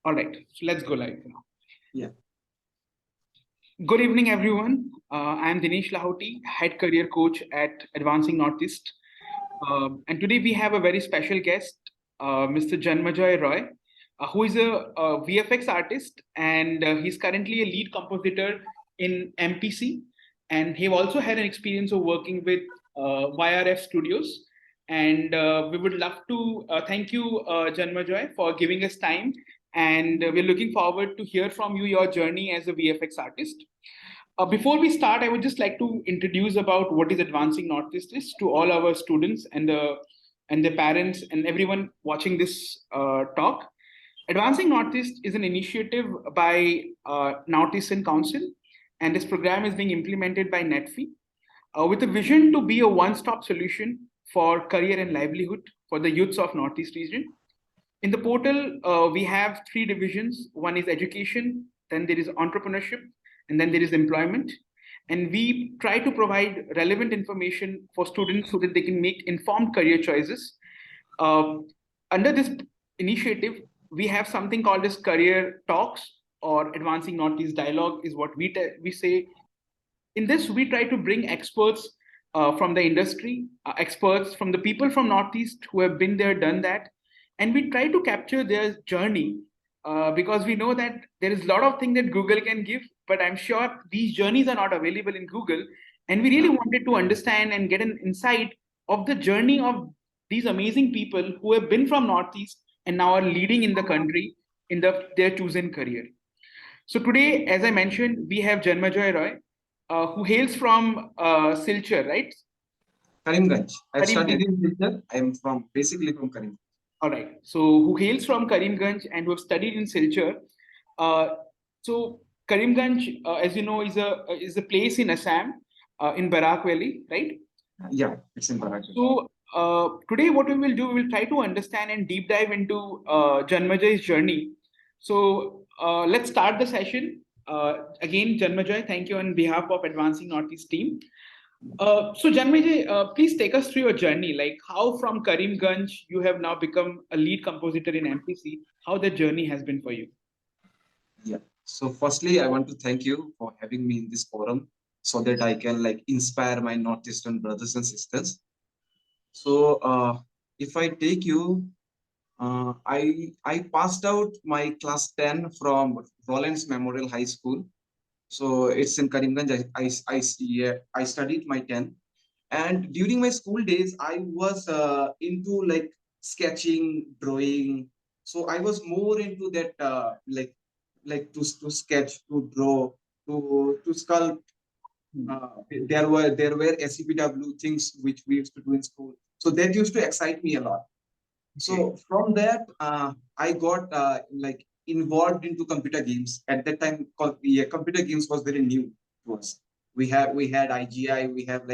All right, so let's go live now. Yeah. Good evening, everyone. I'm Dinesh Lahoti, head career coach at Advancing Northeast. And today we have a very special guest, Mr. Janmajoy Roy, who is a VFX artist, and he's currently a lead compositor in MPC. And he also had an experience of working with YRF Studios. And we would love to thank you, Janmajoy, for giving us time. And we're looking forward to hear from you your journey as a VFX artist. Before we start, I would just like to introduce about what is Advancing Northeast is to all our students and the parents and everyone watching this talk. Advancing Northeast is an initiative by Northeastern Council, and this program is being implemented by NETFI with a vision to be a one-stop solution for career and livelihood for the youths of Northeast region. In the portal, we have three divisions. One is education, then there is entrepreneurship, and then there is employment. And we try to provide relevant information for students so that they can make informed career choices. Under this initiative, we have something called as career talks or advancing Northeast dialogue is what we say. In this, we try to bring experts from the industry, experts from the people from Northeast who have been there, done that, and we try to capture their journey because we know that there is a lot of things that Google can give, but I'm sure these journeys are not available in Google. And we really wanted to understand and get an insight of the journey of these amazing people who have been from Northeast and now are leading in the country in their chosen career. So today, as I mentioned, we have Janmajoy Roy, who hails from Silchar, right? Karimganj. I Karimganj. studied in Silchar. I'm basically from Karimganj. All right. So who hails from Karimganj and who have studied in Silchar. So Karimganj, as you know, is a place in Assam, in Barak Valley, right? Yeah, it's in Barak. So today, what we will do, we will try to understand and deep dive into Janmajoy's journey. So let's start the session. Again, Janmajoy, thank you on behalf of Advancing Northeast team. So Janmajoy, please take us through your journey, like how from Karimganj you have now become a lead compositor in MPC, how the journey has been for you. Yeah. So firstly, I want to thank you for having me in this forum so that I can inspire my Northeastern brothers and sisters. So if I take you, I passed out my class 10 from Rollins Memorial High School. So it's in Karimganj. I studied my 10. And during my school days, I was into sketching, drawing. So I was more into that, to sketch, to draw, to sculpt. There were SCPW things which we used to do in school. So that used to excite me a lot. So from that, I got involved into computer games. At that time, computer games was very new to us. We had IGI, we have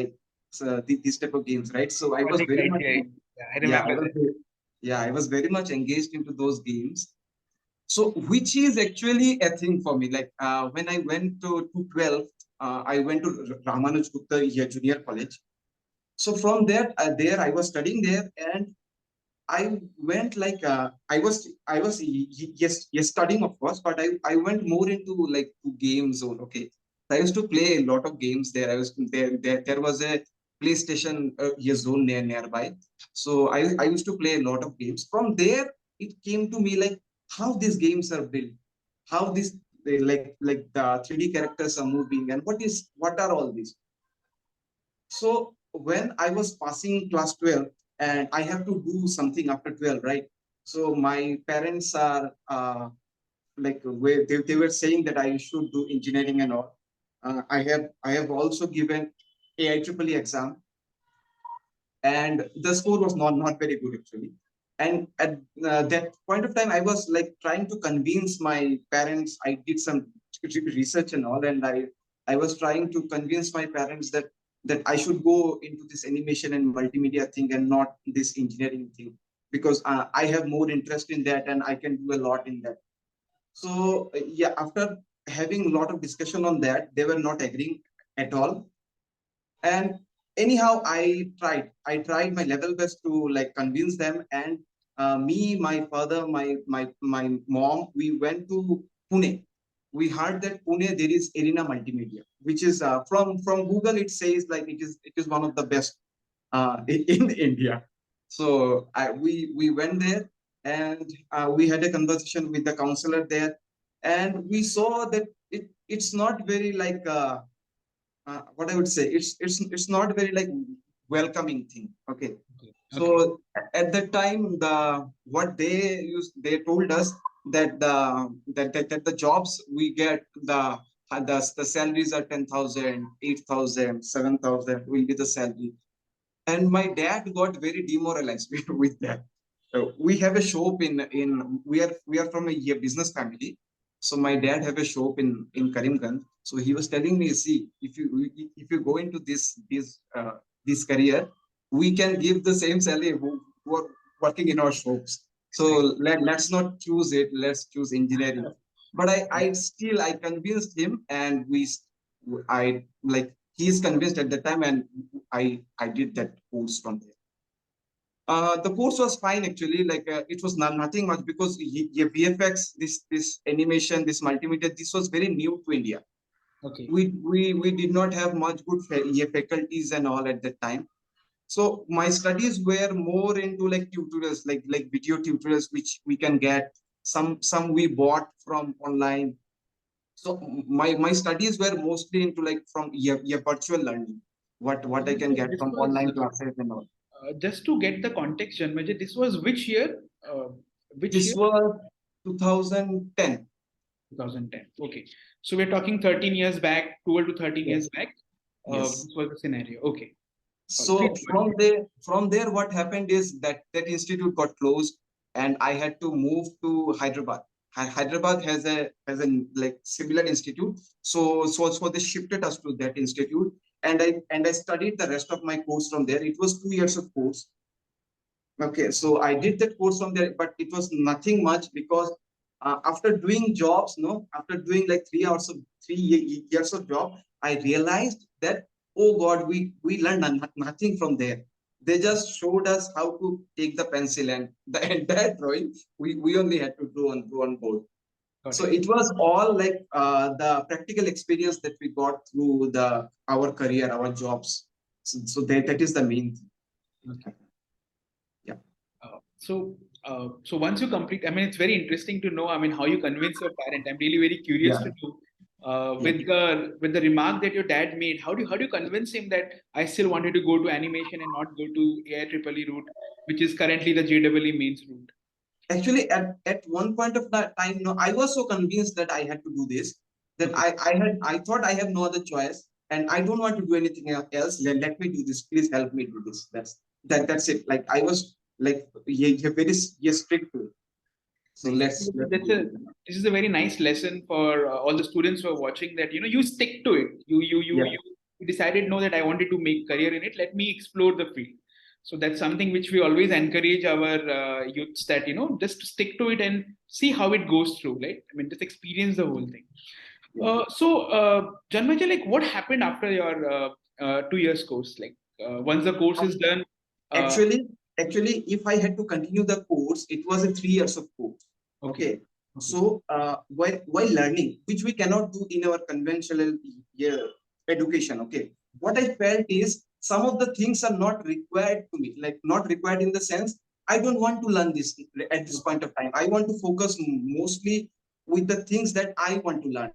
these type of games, right? So I was very much, I was very much engaged into those games. So which is actually a thing for me. When I went to 12th, I went to Ramanuj Gupta Junior College. So from there, I was studying there, and I went I was yes studying, of course, but I went more into to game zone. Okay, I used to play a lot of games there. I was there was a PlayStation zone nearby, so I used to play a lot of games. From there, it came to me how these games are built, how the 3D characters are moving, and what are all these. So when I was passing class 12 and I have to do something after 12, right? So my parents are they were saying that I should do engineering and all. I have also given IEEE exam, and the score was not very good actually. And at that point of time, I was trying to convince my parents. I did some research and all, and I was trying to convince my parents that I should go into this animation and multimedia thing and not this engineering thing, because I have more interest in that and I can do a lot in that. So yeah, after having a lot of discussion on that, they were not agreeing at all. And anyhow, I tried my level best to convince them, and me, my father, my mom, we went to Pune. We heard that Pune there is Arena Multimedia, which is from Google. It says like it is one of the best in India. So we went there, and we had a conversation with the counselor there, and we saw that it's not very like what I would say. It's not very like welcoming thing. Okay. Okay. Okay. So at that time, what they told us that that the jobs we get the salaries are 10,000, 8,000, 7,000 will be the salary. And my dad got very demoralized with that. We have a shop in we are from a business family. So my dad have a shop in Karimganj. So he was telling me, see, if you go into this career, we can give the same salary who are working in our shops. So let's not choose it. Let's choose engineering. But I convinced him, and I like he's convinced at the time, and I did that course from there. The course was fine actually. Like it was nothing much because VFX, this animation, this multimedia, this was very new to India. Okay. We did not have much good faculties and all at that time. So my studies were more into like tutorials, like video tutorials, which we can get. Some we bought from online. So my studies were mostly into like from virtual learning, what I can So get this from was online classes and all. just to get the context, Janmajoy, this was which year? Uh, which This year? was 2010. 2010. Okay. So we're talking 13 years back, 12 to 13 years Yes. back. Yes. This was the scenario. Okay. Please So go ahead. from there, what happened is that institute got closed, and I had to move to Hyderabad. Hyderabad has a like similar institute. So they shifted us to that institute, and I studied the rest of my course from there. It was 2 years of course. Okay, so I did that course from there, but it was nothing much because after doing jobs, no, after doing like 3 hours of 3 years of job, I realized that, oh God, we learned nothing from there. They just showed us how to take the pencil, and the entire drawing we only had to draw on board. Got So it. it was all like the practical experience that we got through the our career, our jobs. So that is the main thing. Okay. Yeah. So once you complete, I mean, it's very interesting to know. I mean, how you convince your parent. I'm really very curious Yeah. to know. Yeah. With the remark that your dad made, how do you convince him that I still wanted to go to animation and not go to AIEEE route, which is currently the JEE mains route? Actually, at one point of that time, no, I was so convinced that I had to do this that Okay. I thought I have no other choice, and I don't want to do anything else. Let me do this. Please help me do this. That's it. Like I was like very strict to it. So Nice. let's That's do a it. this is a very nice lesson for all the students who are watching. That you stick to it. Yeah. You decided no that I wanted to make career in it. Let me explore the field. So that's something which we always encourage our youths that just stick to it and see how it goes through. Right? I mean, just experience the whole thing. Yeah. Janmaja, like what happened after your 2 years course? Like once the course is done. Uh, Actually, actually, if I had to continue the course, it was a 3 years of course. okay. Okay. Okay. So while learning, which we cannot do in our conventional yeah, education, okay. What I felt is some of the things are not required to me, like not required in the sense I don't want to learn this at this point of time. I want to focus mostly with the things that I want to learn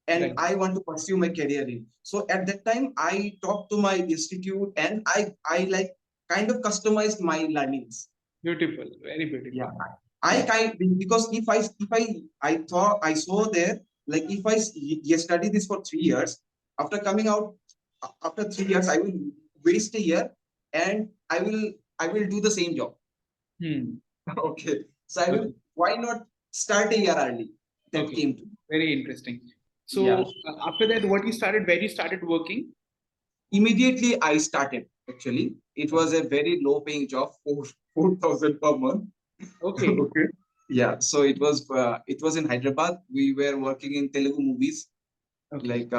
and Right. I want to pursue my career in. So at that time, I talked to my institute and I like kind of customized my learnings. Beautiful. Very Yeah, beautiful. I kind because if I thought I saw there like if you study this for 3 years, after coming out after 3 years, I will waste a year and I will do the same job. Hmm. Okay, so I will Okay. why not start a year early? That Okay. came to me. Very interesting. Yeah. So after that, what you started, where you started working? Immediately I started. Actually, it was Okay. a very low paying job, 4,000 per month. Okay. Okay. Yeah, so it was in Hyderabad. We were working in Telugu movies, Okay. like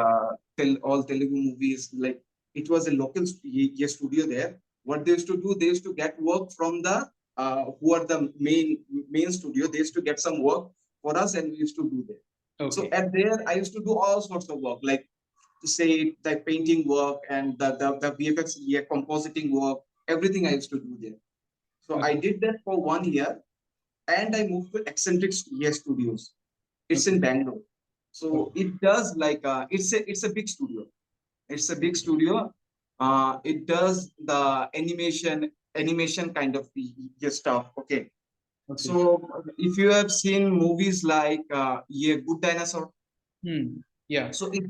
all Telugu movies. Like it was a local studio there. What they used to do, they used to get work from the who are the main studio. They used to get some work for us, and we used to do that. So Okay. at there, I used to do all sorts of work, like to say the painting work and the VFX, yeah, compositing work, everything I used to do there. So I Okay. did that for 1 year, and I moved to Eccentric Studios. It's Okay. in Bangalore. So Okay. it does like it's a big studio. It's a big studio. It does the animation kind of stuff. Okay. Okay. So if you have seen movies like yeah, Good Dinosaur, Hmm. Yeah. so it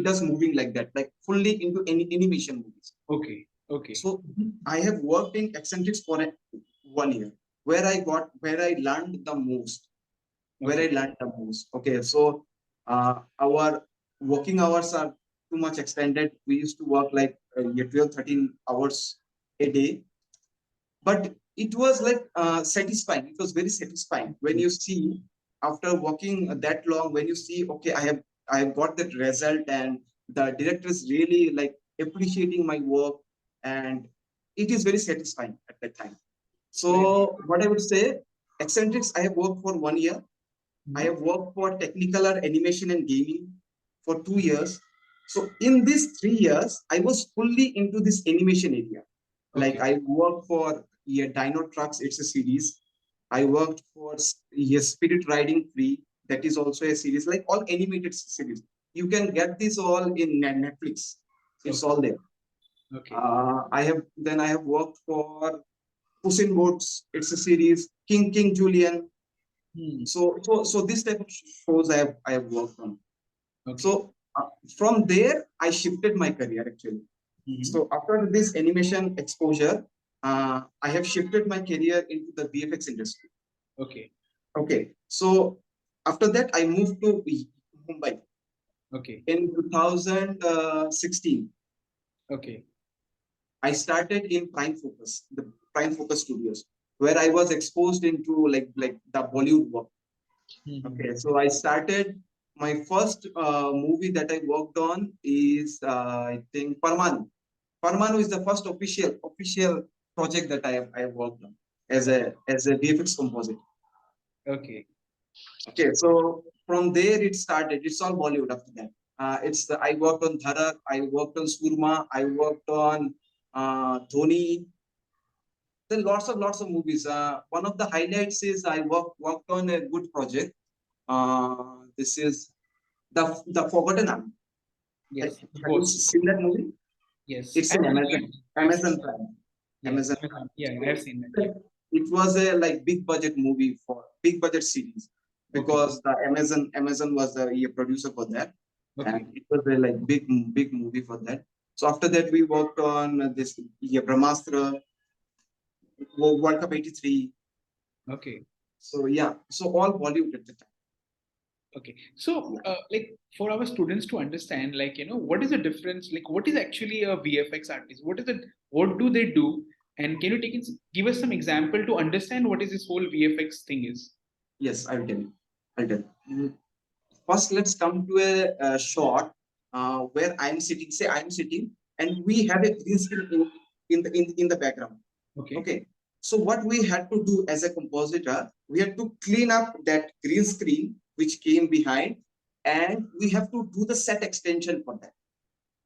does moving like that, like fully into any animation movies. Okay. Okay. So I have worked in Eccentrics for 1 year, where I learned the most, Okay. Okay, so our working hours are too much extended. We used to work like 12, 13 hours a day, but it was like satisfying. It was very satisfying when you see, after working that long, when you see, okay, I have got that result, and the director is really like appreciating my work, and it is very satisfying at that time. Very. So what I would say, Eccentrics, I have worked for 1 year. I Hmm. have worked for Technicolor animation and gaming for 2 years. So in these 3 years, I was fully into this animation area. Like Okay. I worked for, yeah, Dino Trucks, it's a series. I worked for, yeah, Spirit Riding Free, that is also a series, like all animated series. You can get this all in Netflix. It's Okay. all there. Okay. I have worked for Puss in Boots, it's a series. King Julian. Hmm. So this type of shows I have worked on. Okay. So from there, I shifted my career actually. Hmm. So after this animation exposure, I have shifted my career into the VFX industry. Okay. Okay, so after that, I moved to Mumbai Okay. in 2016. Okay. I started in the Prime Focus Studios, where I was exposed into like the Bollywood work. Hmm. Okay, so I started my first movie that I worked on is I think Parmanu. Parmanu is the first official project that I worked on as a VFX composer. Okay. Okay, so from there it started. It's all Bollywood after that. I worked on Dharak, I worked on Surma, I worked on Dhoni. Then lots of movies. One of the highlights is I worked on a good project. This is the Forgotten Army. Yes. Have you Both. seen that movie? Yes. It's I in have Amazon. seen it. Yes. Amazon Prime. Yes. Amazon Prime. Amazon. Yeah, I have So seen that. Yeah. it was a like big budget series, Okay. because the Amazon was the producer for that, Okay. and it was a like big movie for that. So after that, we worked on this, yeah, Brahmastra, World Cup '83. Okay. So yeah, so all Bollywood at the time. Okay. So, Yeah. like for our students to understand, like, what is the difference? Like, what is actually a VFX artist? What is it? What do they do? And can you give us some example to understand what is this whole VFX thing is? Yes, I'll tell you. I'll tell you. First, let's come to a shot where I'm sitting. Say I'm sitting, and we have a green screen in the background. Okay. Okay. So what we had to do as a compositor, we had to clean up that green screen which came behind, and we have to do the set extension for that.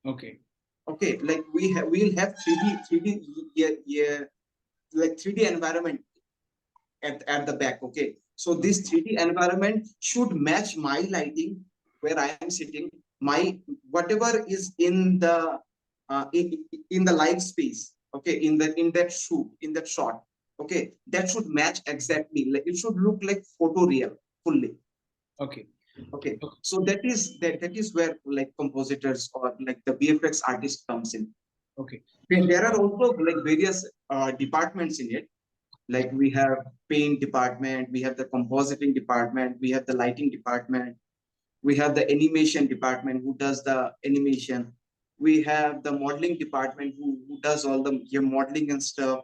Okay. Okay, like we'll have 3D, yeah, yeah, like 3D environment at the back. Okay, so Okay. this 3D environment should match my lighting where I am sitting, my whatever is in the live space. Okay, in that shoot, in that shot. Okay, that should match exactly. Like it should look like photoreal fully. Okay. Okay, Okay. so that is where like compositors or like the VFX artist comes in. Okay. There are also like various departments in it, like we have paint department, we have the compositing department, we have the lighting department, we have the animation department who does the animation, we have the modeling department who does all the, your modeling and stuff,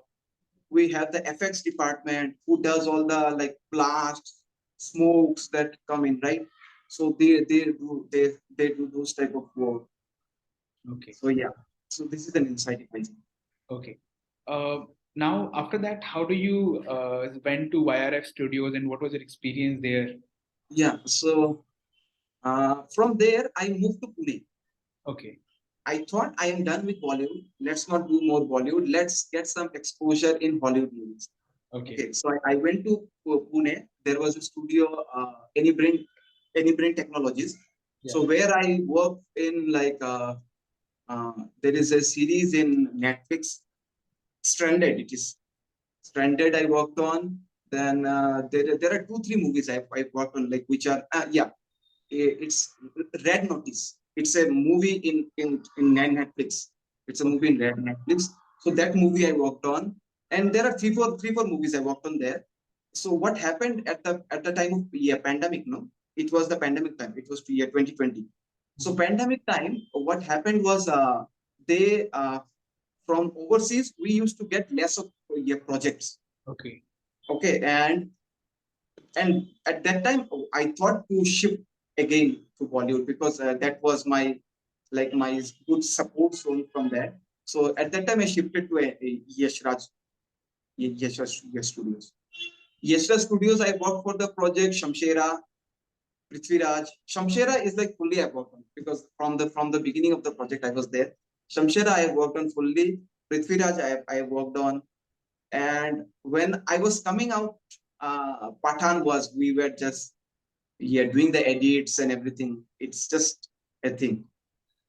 we have the effects department who does all the like blasts, smokes that come in, right? So they do those type of work. Okay. So yeah, so this is an insight. Okay. Uh, Now, after that, how do you went to YRF Studios and what was your experience there? Yeah. So from there, I moved to Pune. Okay. I thought I am done with Bollywood. Let's not do more Bollywood. Let's get some exposure in Hollywood movies. Okay. Okay, so I went to Pune. There was a studio, Any Brain Technologies. Yeah. So where I work in there is a series in Netflix, Stranded. It is Stranded. I worked on. Then there are two three movies I worked on, like which are it's Red Notice. It's a movie in Netflix. It's a movie in Red Netflix. So that movie I worked on, and there are three four movies I worked on there. So what happened at the time of pandemic? No, it was the pandemic time. It was year 2020. So pandemic time, what happened was they from overseas we used to get less of projects. Okay. Okay, and at that time I thought to shift again to Bollywood because that was my good support zone from there. So at that time I shifted to a Yash Studios. Yash Studios, I worked for the project Shamshera, Prithviraj. Shamshera is like fully I worked on because from the beginning of the project I was there. Shamshera I worked on fully. Prithviraj I worked on, and when I was coming out, Pathan was we were just doing the edits and everything. It's just a thing.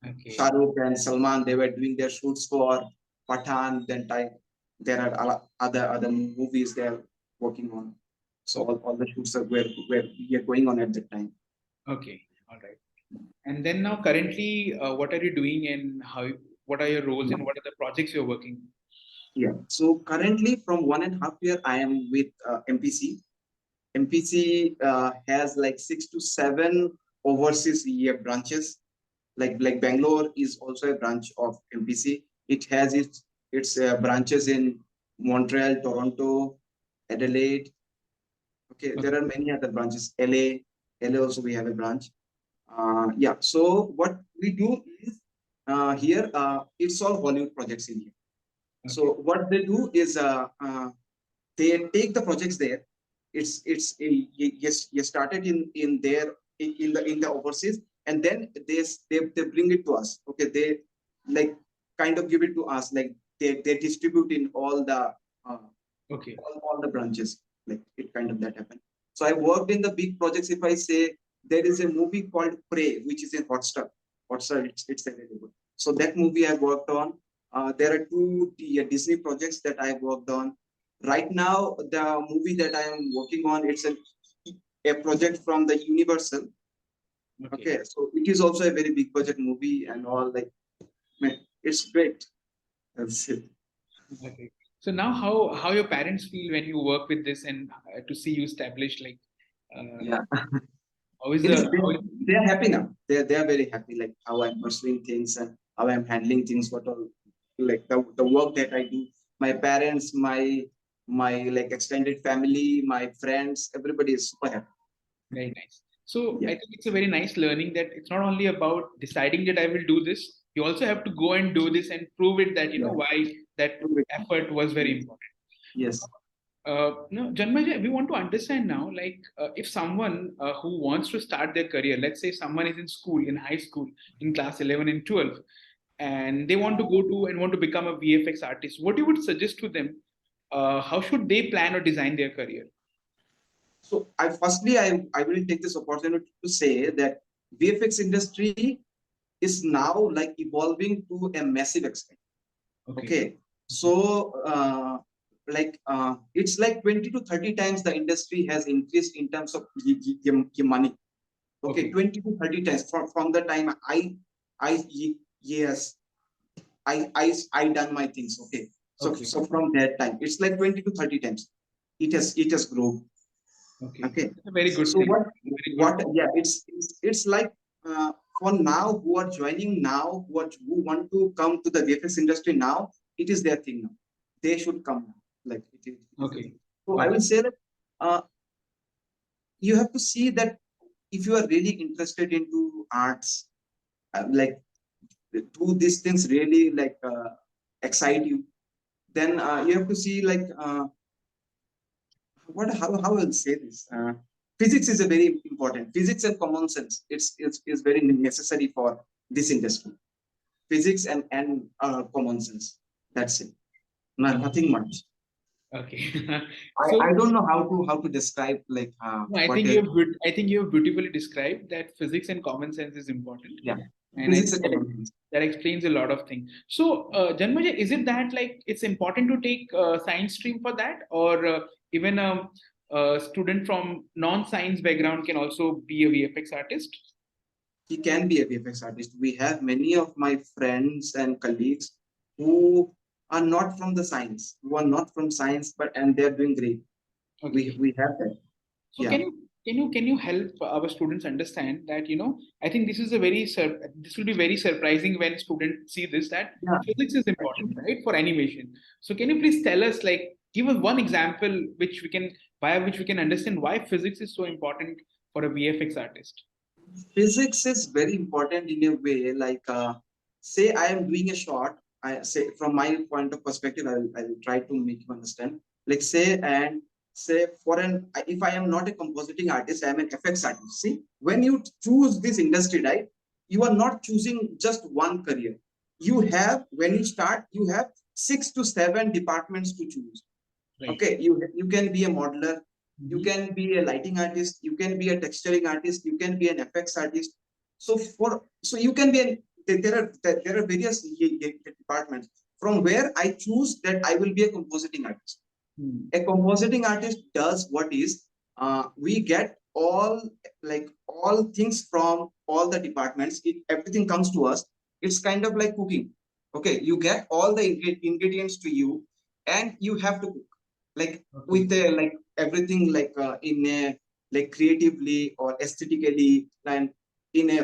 Okay. Shah Rukh and Salman, they were doing their shoots for Pathan. Then there are other movies they're working on. So all the shoots were going on at that time. Okay. All right. And then now currently, what are you doing and what are your roles and what are the projects you're working? Yeah. So currently, from 1.5 year, I am with MPC. MPC has like 6 to 7 overseas branches. Like Bangalore is also a branch of MPC. It has its branches in Montreal, Toronto, Adelaide. Okay, there are many other branches. LA also we have a branch. Yeah. So what we do is here it's all Hollywood projects in here. So what they do is they take the projects there. Yes, you started in there in the overseas, and then they bring it to us. Okay, they like kind of give it to us, like they distribute in all the all the branches, like it kind of that happened. So I worked in the big projects. If I say there is a movie called Prey, which is in Hotstar, it's available. So that movie I worked on. There are two Disney projects that I worked on. Right now, the movie that I am working on, it's a project from the Universal. Okay, so it is also a very big budget movie and all. Like, man, it's great. That's it. Okay. So now, how your parents feel when you work with this and to see you established like, Yeah, how is it is. the how is, They are happy now. They are very happy. Like how I'm pursuing things and how I'm handling things. What all like the work that I do. My parents, my like extended family, my friends, everybody is super happy. very nice. So I Yeah. think it's a very nice learning that it's not only about deciding that I will do this. You also have to go and do this and prove it that you know Yeah. why that effort was very important. Yes. No, Janmajoy, we want to understand now, like if someone who wants to start their career, let's say someone is in school, in high school, in class 11 and 12, and they want to go to and want to become a VFX artist, what you would suggest to them? How should they plan or design their career? So I will take this opportunity to say that VFX industry is now like evolving to a massive extent. Okay. So it's like 20 to 30 times the industry has increased in terms of money. Okay, 20 to 30 times from the time I yes I done my things. Okay. So from that time, it's like 20 to 30 times. It has grown. Okay. That's a very good So thing. Very good. yeah, it's like for now who are joining now, who want to come to the VFX industry now, it is their thing now. They should come now. Like it is their thing. So I will say that uh, you have to see that if you are really interested into arts, like do these things really like excite you, then you have to see like how I'll say this. Physics is a very important. Physics and common sense. It's very necessary for this industry. Physics and common sense. That's it. No, nothing much. Okay. I don't know how to describe like No, I what think is I think you have beautifully described that physics and common sense is important, yeah and I physics think and common sense. that explains a lot of things. So, Janmaja, is it that like it's important to take science stream for that, or even a student from non-science background can also be a VFX artist? He can be a VFX artist. We have many of my friends and colleagues who are not from the science, who are not from science, but and they're doing great. Okay. We have that. So Yeah. can you help our students understand that I think this is this will be very surprising when students see this, that Yeah. physics is important, right, for animation. So can you please tell us, like, give us one example which we can by which we can understand why physics is so important for a VFX artist? Physics is very important in a way. Like, say I am doing a shot. I say from my point of perspective, I'll try to make you understand. Like, say for an if I am not a compositing artist, I am an FX artist. See, when you choose this industry, right, you are not choosing just one career. You have when you start, you have 6 to 7 departments to choose. Right. Okay, you can be a modeler, you Mhm. can be a lighting artist, you can be a texturing artist, you can be an FX artist. So you can be an there are various departments from where I choose that I will be a compositing artist. A compositing artist does what is we get all things from all the departments. Everything comes to us. It's kind of like cooking. Okay, you get all the ingredients to you, and you have to cook like with a like everything like in a like creatively or aesthetically and in a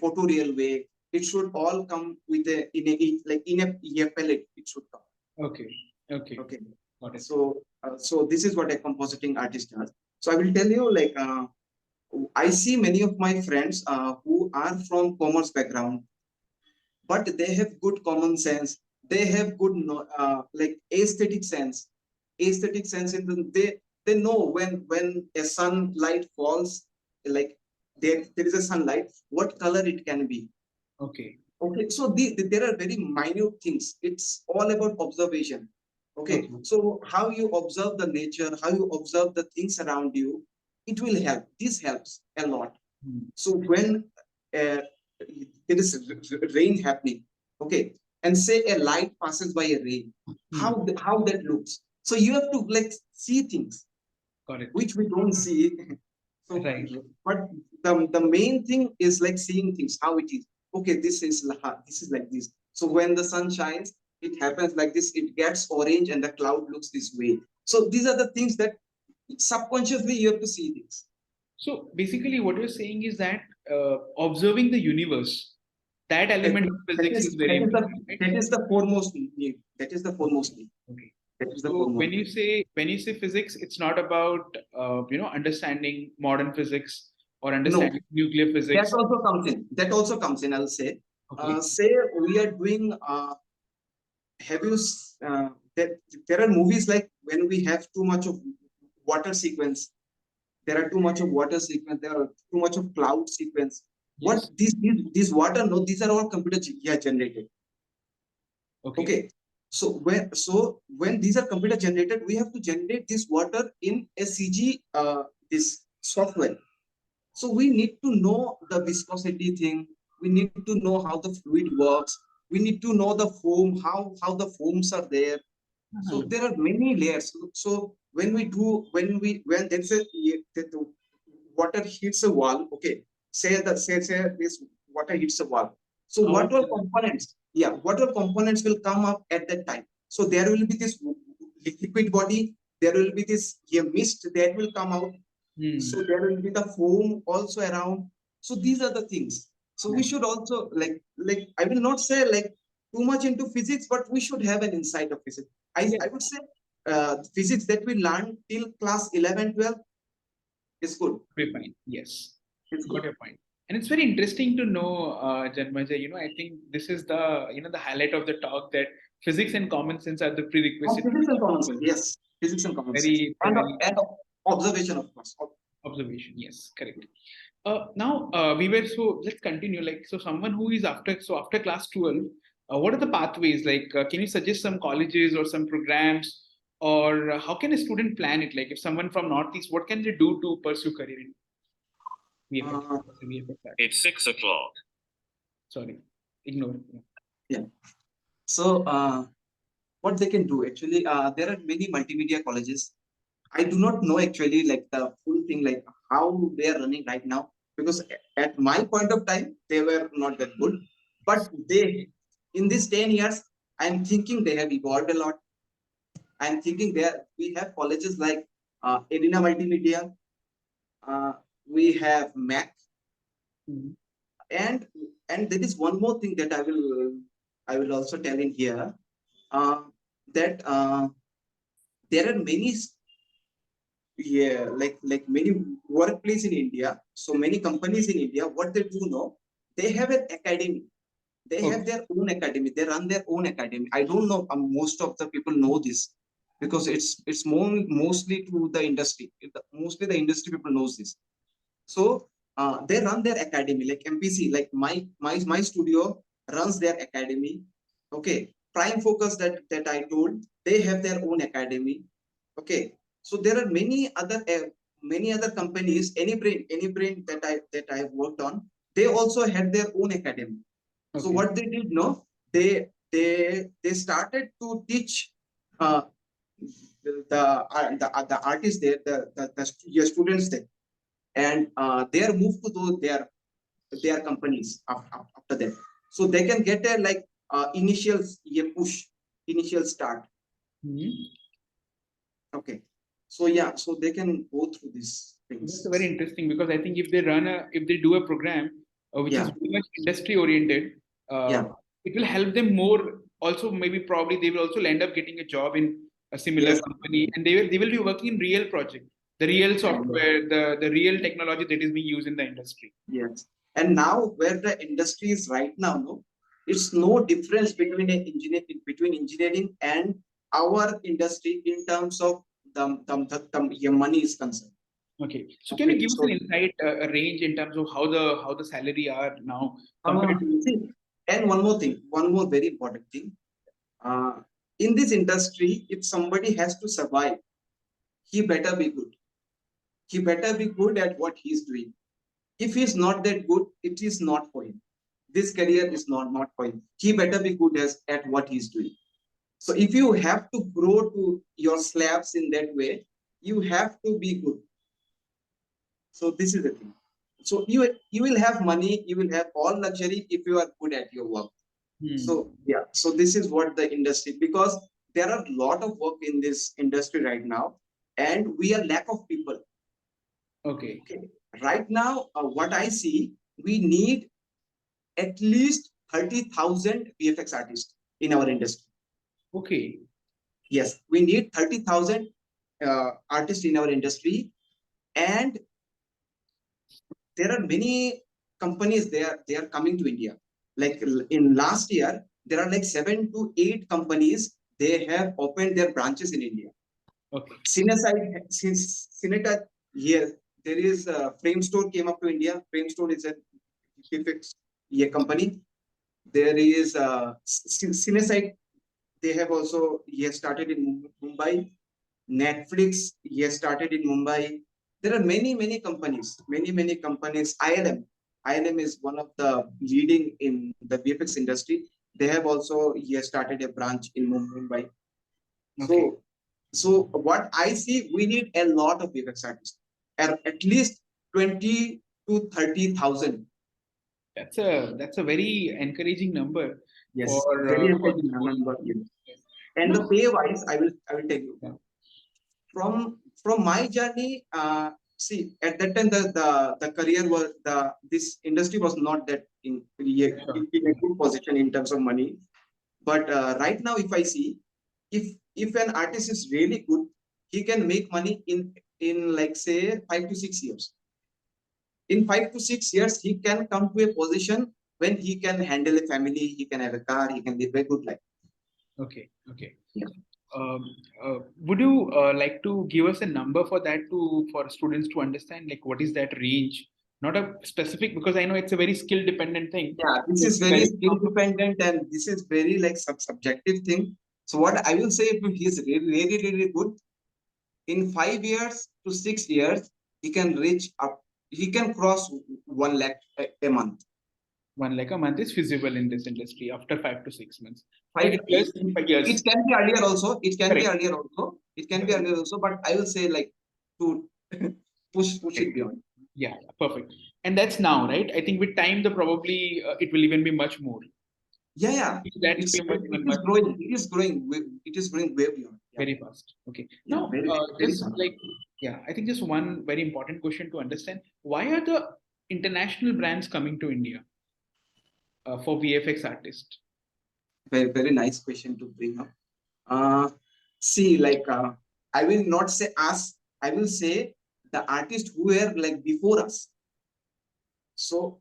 photoreal way. It should all come with a palette. It should come. Okay. Okay. Okay. Got it. So this is what a compositing artist does. So I will tell you like I see many of my friends who are from commerce background, but they have good common sense. They have good like aesthetic sense in they know when a sunlight falls, like there is a sunlight, what color it can be. Okay. Okay, so there are very minute things. It's all about observation. Okay, Okay. so how you observe the nature, how you observe the things around you, it will help. This helps a lot. So when there is rain happening, okay, and say a light passes by a rain, how that looks. So you have to like see things Got it. which we don't see. So, Right. but the main thing is like seeing things how it is. Okay, this is like this. So when the sun shines, it happens like this. It gets orange, and the cloud looks this way. So these are the things that subconsciously you have to see things. So basically, what you're saying is that observing the universe, that element of That physics is is very that is the important, right? that is the foremost need. That is the foremost need. Okay. That is the So foremost. when you say physics, it's not about understanding modern physics or No, understanding nuclear that physics. also comes in. That also comes in. I'll say. Okay. Say we are doing. Have you? That there are movies like when we have too much of water sequence. There are too much of water sequence. There are too much of cloud sequence. What Yes. these water? No, these are all computer generated. Okay. Okay. So when these are computer generated, we have to generate this water in a CG this software. So we need to know the viscosity thing. We need to know how the fluid works. We need to know the foam, how the foams are there. So there are many layers. So when there's the water hits a wall, okay, say this water hits a wall. So Oh, what all components? Yeah, what all components will come up at that time? So there will be this liquid body. There will be this mist that will come out. So there will be the foam also around. So these are the things. So we should also like I will not say like too much into physics, but we should have an insight of physics. yes. I would say physics that we learn till class 11, 12 is good. Very fine. Yes. It's Got good. your point. And it's very interesting to know, Janmaja, I think this is the highlight of the talk, that physics and common sense are the prerequisite. Physics and common sense, yes. Physics and common sense. And observation, of course. Observation, yes, correct. Now let's continue. Like, so someone who is after class 12, what are the pathways? Like, can you suggest some colleges or some programs, or how can a student plan it? Like, if someone from Northeast, what can they do to pursue career in VFX? It's 6 o'clock. Sorry, ignore. Yeah. So what they can do actually, there are many multimedia colleges. I do not know actually like the full thing, like how they are running right now, because at my point of time they were not that good. But they, in these 10 years, I'm thinking they have evolved a lot. I'm thinking we have colleges like Arena Multimedia, we have Mac, and there is one more thing that I will also tell in here, that there are many, like many workplace in India, so many companies in India, what they do know, they have an academy. They have their own academy. They run their own academy. I don't know. Most of the people know this because it's mostly to the industry. Mostly the industry people knows this. So they run their academy like MPC. Like my studio runs their academy. Okay, Prime Focus that I told, they have their own academy. Okay, so there are many other companies. Any brand that I have worked on, they also had their own academy. Okay. So what they did, no, they started to teach the artists there, your students there, and they are moved to their companies after that, so they can get a like initial push, initial start. Okay, so yeah, so they can go through these things. That's very interesting, because I think if they do a program which is very much industry oriented, it will help them more. Also, maybe probably they will also end up getting a job in a similar company, and they will be working in real project, the real software, the real technology that is being used in the industry. Yes, and now where the industry is right now, no, it's no difference between engineering and our industry in terms of your money is concerned. Okay, so can you give us an insight, a range in terms of how the salary are now compared to? And one more very important thing. In this industry, if somebody has to survive, he better be good. He better be good at what he's doing. If he's not that good, it is not for him. This career is not for him. He better be good at what he's doing. So if you have to grow to your slabs in that way, you have to be good. So this is the thing. So you will have money, you will have all luxury if you are good at your work. So yeah, so this is what the industry, because there are a lot of work in this industry right now, and we are lack of people. Okay. Right now, what I see, we need at least 30,000 VFX artists in our industry. Okay. Yes, we need 30,000 artists in our industry, and there are many companies they are coming to India. Like in last year, there are like 7 to 8 companies, they have opened their branches in India. Okay. Cineta, here there is a Frame Store came up to India. Frame Store is a VFX company. There is Cinesite. They have also started in Mumbai. Netflix started in Mumbai. There are many companies. Many companies. ILM is one of the leading in the VFX industry. They have also started a branch in Mumbai. Okay. So what I see, we need a lot of VFX artists, at least 20 to 30,000. That's a very encouraging number. Yes, very encouraging number. And the pay wise, I will tell you. Yeah. From my journey, see, at that time the career was this industry was not that in a good position in terms of money. But right now, if I see, if an artist is really good, he can make money in like say 5 to 6 years. In 5 to 6 years, he can come to a position when he can handle a family, he can have a car, he can live a good life. Okay. Okay. Yeah. Um, would you like to give us a number for that to for students to understand like what is that range? Not a specific because I know it's a very skill dependent thing. Yeah, this It's is very very skill dependent and this is very like subjective thing. So what I will say, if he is really good, in 5 years to 6 years, he can reach up, he can cross 1 lakh a month. 1 lakh a month is feasible in this industry after 5 to 6 months. Five, 5 years, 5 years. it can be earlier also. It can be Correct. earlier also. It can be earlier also. But I will say like to push it beyond. Yeah, perfect. And that's now, right? I think with time, the probably it will even be much more. Yeah, yeah. That It's framework it even is much growing. It is growing way beyond. Yeah, very fast. Okay. yeah. Now, Very just fast. like yeah, I think just one very important question to understand: why are the international brands coming to India for VFX artists? Very nice question to bring up. Uh, See, like I will not say us. I will say the artists who were like before us. So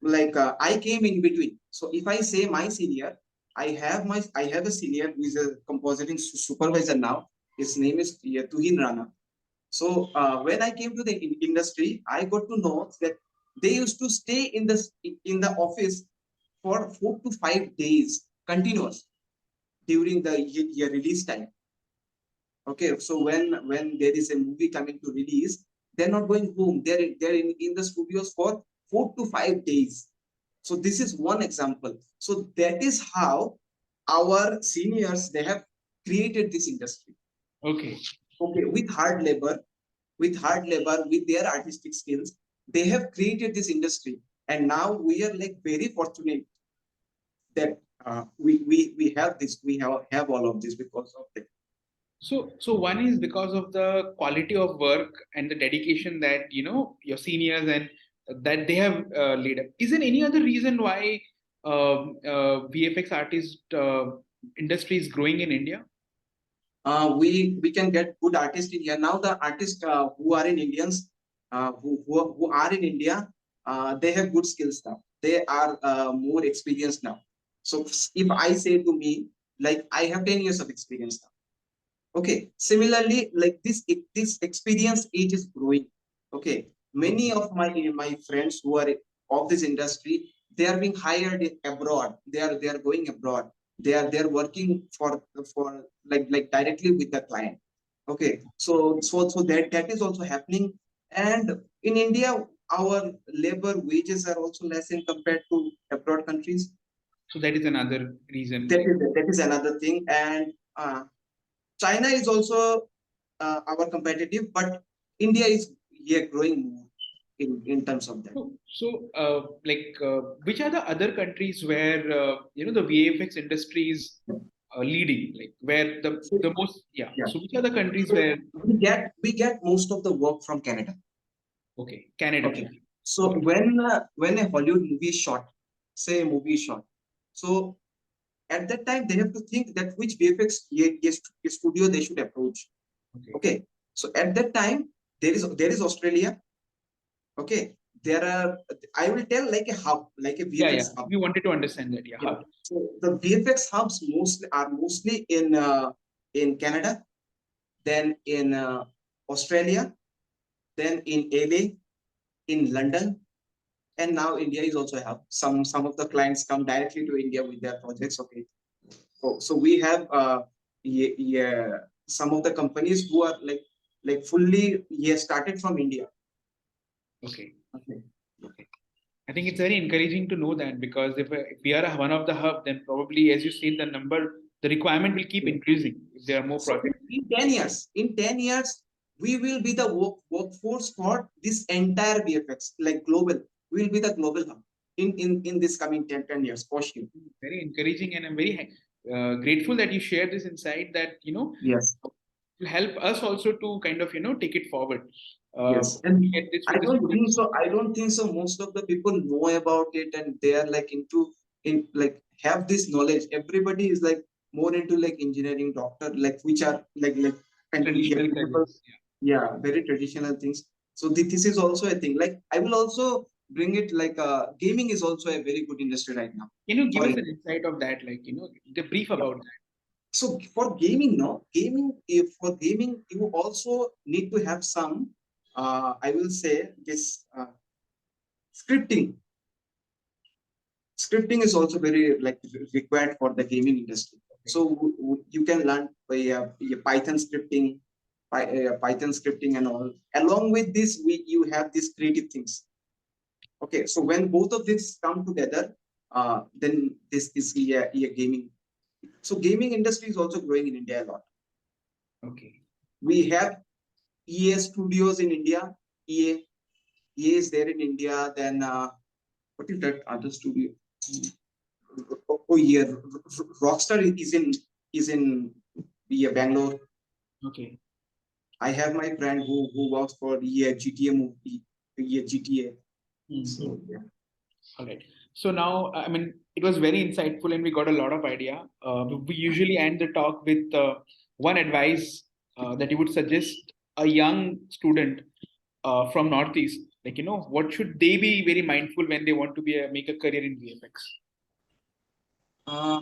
like I came in between. So if I say my senior, I have a senior who is a compositing supervisor now. His name is Tuhin Rana. So when I came to the industry, I got to know that they used to stay in the office for 4 to 5 days continuous during the year release time. Okay, so when there is a movie coming to release, they're not going home. They're in the studios for 4 to 5 days. So this is one example. So that is how our seniors they have created this industry. Okay. Okay, with their artistic skills, they have created this industry, and now we are like very fortunate that we have all of this because of it. So one is because of the quality of work and the dedication that your seniors and that they have laid up. Is there any other reason why VFX artist industry is growing in India? We can get good artists in here now. The artists who are in Indians, who are in India, they have good skills now. They are more experienced now. So if I say to me, like I have 10 years of experience now. Okay. Similarly, like this experience age is growing. Okay. Many of my friends who are of this industry, they are being hired abroad. They are going abroad. They are working for like directly with the client. Okay. So that is also happening. And in India, our labor wages are also less in compared to abroad countries. So that is another reason. That is another thing. And China is also our competitive, but India is here growing more in terms of that. Which are the other countries where the VFX industry is leading? Like where So, the most yeah. yeah. So which are the countries So where we get most of the work from Canada. okay, Canada. Okay. So Okay. when a Hollywood movie is shot, say a movie is shot, so at that time they have to think that which VFX studio they should approach. Okay. Okay. So at that time there is Australia. Okay. There are, I will tell like a hub, like a Yeah, yeah. VFX hub. We wanted to understand that. Yeah. Yeah. How? So the VFX hubs mostly in Canada, then in Australia, then in LA, in London, and now India is also a hub. Some of the clients come directly to India with their projects. Okay. So we have yeah, some of the companies who are like fully started from India. Okay. Okay. I think it's very encouraging to know that because if we are one of the hub, then probably, as you said, the requirement will keep increasing if there are more So projects. in 10 years, we will be the workforce for this entire VFX, like global. We will be the global hub in this coming 10 years for sure. Very encouraging, and I'm very grateful that you share this insight that Yes. will help us also to kind of take it forward. Yes. We And get this I with the don't think students. so. I don't think so. Most of the people know about it and they are like in like have this knowledge. Everybody is like more into like engineering, doctor, like which are like kind of Traditional people. careers. Yeah. Yeah, very traditional things. So this is also a thing. Like I will also bring it like gaming is also a very good industry right now. Can you give For us it. an insight of that, like the brief Yeah. about that? So for gaming, no gaming. If for gaming, you also need to have some. I will say this scripting. Scripting is also very like required for the gaming industry. So you can learn Python scripting, Python scripting and all. Along with this, you have these creative things. Okay, so when both of these come together, then this is a gaming. So gaming industry is also growing in India a lot. Okay. We have EA studios in India. EA is there in India. Then what is that other studio? Oh yeah, Rockstar is in Bangalore. Okay. I have my friend who works for GTA movie, GTA. So yeah. All right. So now, I mean, it was very insightful and we got a lot of idea. We usually end the talk with one advice that you would suggest a young student from Northeast. Like, what should they be very mindful when they want to make a career in VFX? Uh,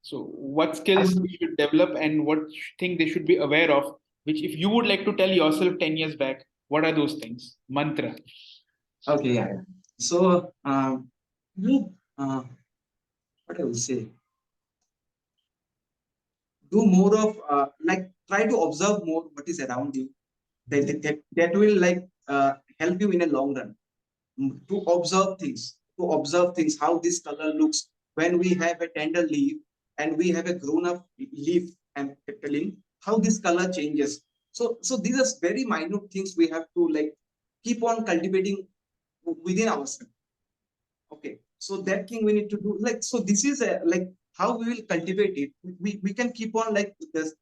So, what I skills would, they should develop and what thing they should be aware of? Which, if you would like to tell yourself 10 years back, what are those things? Mantra. okay, yeah. So you what I will say, do more of like try to observe more what is around you. That will like help you in a long run. To observe things, how this color looks when we have a tender leaf and we have a grown up leaf, and telling how this color changes. So these are very minute things we have to like keep on cultivating within ourselves. Okay, so that thing we need to do, like, so this is a like how we will cultivate it. We can keep on like this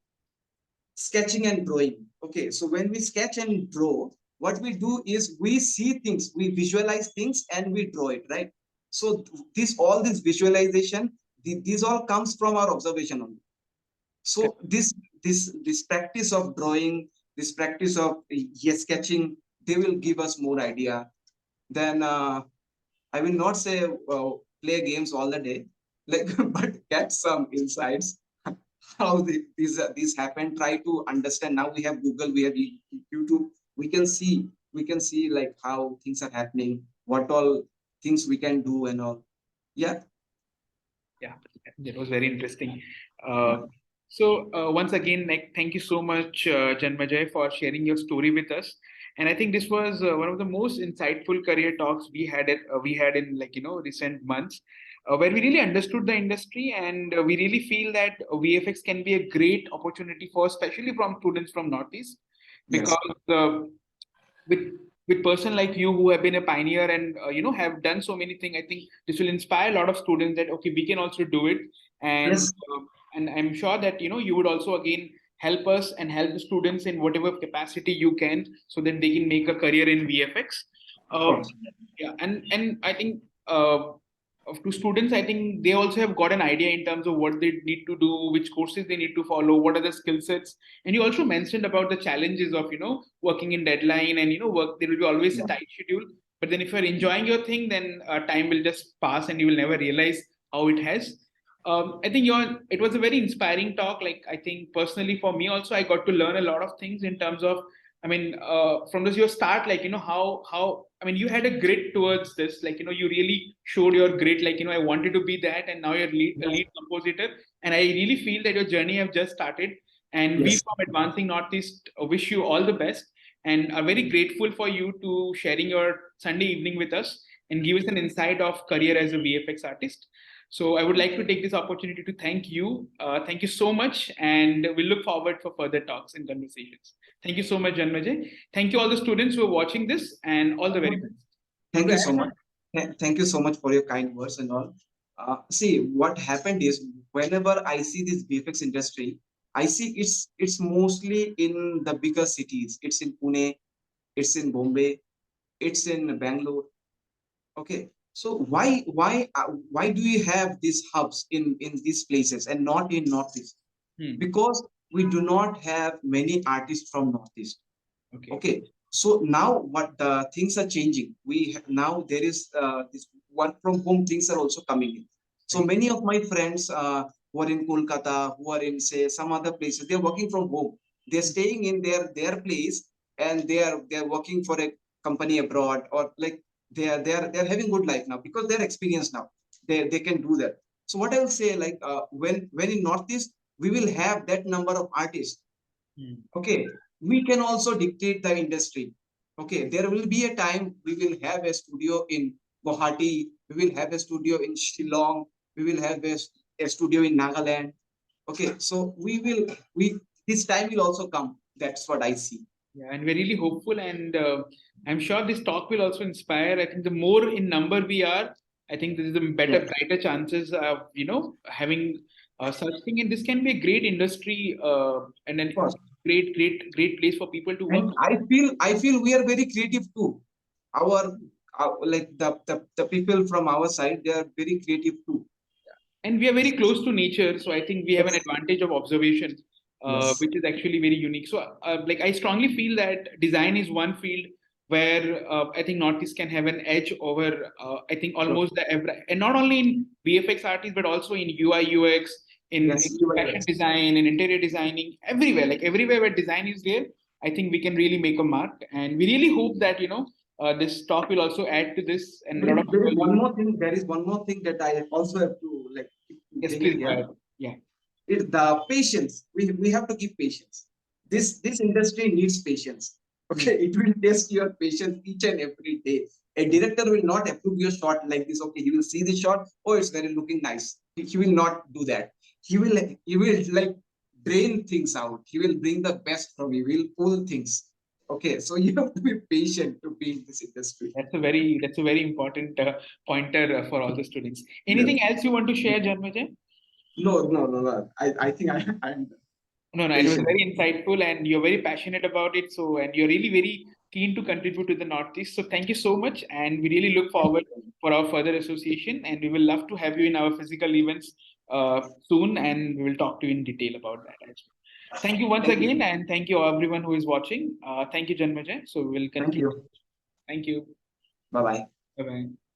sketching and drawing. Okay, so when we sketch and draw, what we do is we see things, we visualize things, and we draw it, right? So this visualization, these all comes from our observation only. So this practice of drawing, this practice of sketching, they will give us more idea. Then I will not say play games all the day, like, but get some insights how these happen. Try to understand. Now we have Google, we have YouTube. We can see like how things are happening, what all things we can do and all. Yeah. Yeah, that was very interesting. So once again, like, thank you so much, Janmajoy, for sharing your story with us. And I think this was one of the most insightful career talks we had in recent months, where we really understood the industry and we really feel that VFX can be a great opportunity for, especially from students from Northeast, Yes. because with with person like you who have been a pioneer and have done so many things, I think this will inspire a lot of students that okay, we can also do it. and Yes. uh, and I'm sure that you would also again help us and help the students in whatever capacity you can, so that they can make a career in VFX. Of uh, course. yeah, and I think to students, I think they also have got an idea in terms of what they need to do, which courses they need to follow, what are the skill sets. And you also mentioned about the challenges of working in deadline, and work, there will be always a Yeah. tight schedule. But then if you're enjoying your thing, then time will just pass and you will never realize how it has. I think it was a very inspiring talk. Like, I think personally for me also, I got to learn a lot of things in terms of, I mean, from this your start, like how I mean, you had a grit towards this, like you really showed your grit, like I wanted to be that, and now you're a lead compositor, and I really feel that your journey have just started. And we Yes. from Advancing Northeast wish you all the best, and are very grateful for you to sharing your Sunday evening with us and give us an insight of career as a VFX artist. So I would like to take this opportunity to thank you. Thank you so much, and we look forward for further talks and conversations. Thank you so much, Janmajay. Thank you all the students who are watching this, and all the very best. Thank To you so add much. Thank you so much for your kind words and all. See, what happened is whenever I see this VFX industry, I see it's mostly in the bigger cities. It's in Pune, it's in Bombay, it's in Bangalore. Okay, so why do you have these hubs in these places and not in Northeast? Because we do not have many artists from Northeast. Okay. Okay, so now what the things are changing. Now there is this work from home things are also coming in. So many of my friends who are in Kolkata, who are in say some other places. They're working from home. They're staying in their place, and they're working for a company abroad, or like they're having good life now because they're experienced now. They can do that. So what I will say, like when in Northeast we will have that number of artists. Okay, we can also dictate the industry. Okay, there will be a time we will have a studio in Guwahati, we will have a studio in Shillong, we will have a studio in Nagaland. Okay, so we this time will also come. That's what I see. Yeah, and we're really hopeful, and I'm sure this talk will also inspire. I think the more in number we are, I think there is a better, Yes. brighter chances of having such thing. And this can be a great industry and a Of course. great place for people to work. And I feel we are very creative too. Our like the people from our side, they are very creative too. And we are very close to nature, so I think we have an Yes. advantage of observation, Yes. which is actually very unique. So like I strongly feel that design is one field where I think Northeast can have an edge over I think Sure. almost the every, and not only in VFX artists but also in UI UX, in Yes. You are fashion right. design, in interior designing, everywhere, like everywhere where design is there, I think we can really make a mark. And we really hope that this talk will also add to this, and a lot of There is people one will. more thing. There is one more thing that I also have to like Yes, bring please in go here. ahead. Yeah. It's the patience. We have to give patience. This industry needs patience. Okay, it will test your patience each and every day. A director will not approve your shot like this. Okay, he will see the shot. Oh, it's very looking nice. He will not do that. He will like drain things out. He will bring the best from you. He will pull things. Okay, so you have to be patient to be in this industry. That's a very important pointer for all the students. Yes. Anything else you want to share, Janmajoy? No. I think I'm No, it was patient. very insightful, and you're very passionate about it. So, and you're really very keen to contribute to the Northeast. So, thank you so much, and we really look forward for our further association. And we will love to have you in our physical events soon, and we will talk to you in detail about that as well. Thank you once Thank you. again, and thank you everyone who is watching. Thank you, Janmajoy. So, we will Thank conclude. you. Thank you. Bye bye. Bye bye.